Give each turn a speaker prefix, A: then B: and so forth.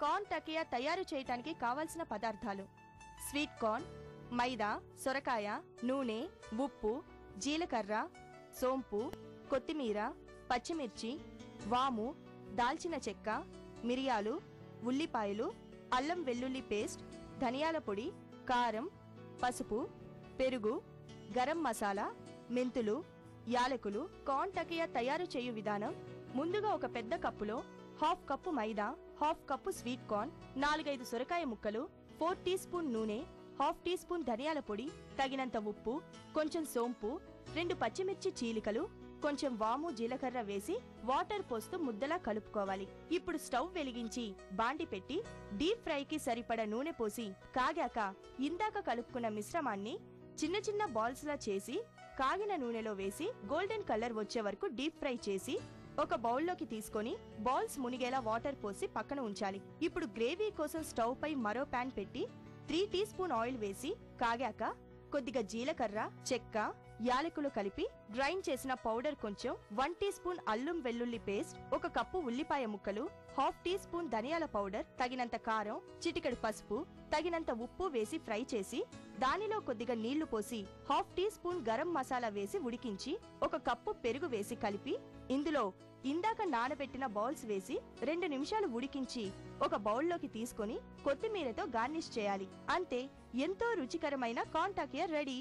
A: Corn Takia తయారు చేయడానికి కావలసిన పదార్థాలు: స్వీట్ కార్న్, మైదా, సొరకాయ, నూనె, ఉప్పు, జీలకర్ర, సోంపు, కొత్తిమీర, పచ్చిమిర్చి, వాము, దాల్చిన చెక్క, మిరియాలు, ఉల్లిపాయలు, అల్లం వెల్లుల్లి పేస్ట్, ధనియాల పొడి, కారం, పసుపు, పెరుగు, గరం మసాలా, మెంతులు, యాలకులు. కార్న్ టకియా తయారు చేయు విధానం: ముందుగా ఒక పెద్ద కప్పులో 1/2 కప్పు మైదా, 1/2 కప్పు స్వీట్ కార్న్, 4-5 సొరకాయ ముక్కలు, 4 టీ స్పూన్ నూనె, 1/2 టీ స్పూన్ ధనియాల పొడి, తగినంత ఉప్పు, కొంచెం సోంపు, 2 పచ్చిమిర్చి చీలికలు, కొంచెం వాము, జీలకర్ర వేసి వాటర్ పోస్తూ ముద్దలా కలుపుకోవాలి. ఇప్పుడు స్టవ్ వెలిగించి బాండి పెట్టి డీప్ ఫ్రైకి సరిపడా నూనె పోసి కాగాక ఇందాక కలుపుకున్న మిశ్రమాన్ని చిన్న చిన్న బాల్స్ లా చేసి కాగిన నూనెలో వేసి గోల్డెన్ కలర్ వచ్చే వరకు డీప్ ఫ్రై చేసి ఒక బౌల్లోకి తీసుకొని బాల్స్ మునిగేలా వాటర్ పోసి పక్కన ఉంచాలి. ఇప్పుడు గ్రేవీ కోసం స్టవ్ పై మరో పాన్ పెట్టి 3 టీ స్పూన్ ఆయిల్ వేసి కాగాక కొద్దిగా జీలకర్ర, చెక్క, యాలకులు కలిపి గ్రైండ్ చేసిన పౌడర్ కొంచెం, 1 టీ స్పూన్ అల్లం వెల్లుల్లి పేస్ట్, 1 కప్పు ఉల్లిపాయ ముక్కలు, 1/2 టీ స్పూన్ ధనియాల పౌడర్, తగినంత కారం, చిటికెడు పసుపు, తగినంత ఉప్పు వేసి ఫ్రై చేసి దానిలో కొద్దిగా నీళ్లు పోసి 1/2 టీ స్పూన్ గరం మసాలా వేసి ఉడికించి 1 కప్పు పెరుగు వేసి కలిపి ఇందులో ఇందాక నానబెట్టిన బాల్స్ వేసి 2 నిమిషాలు ఉడికించి ఒక బౌల్లోకి తీసుకొని కొత్తిమీరతో గార్నిష్ చేయాలి. అంతే, ఎంతో రుచికరమైన కార్న్ టకియా రెడీ.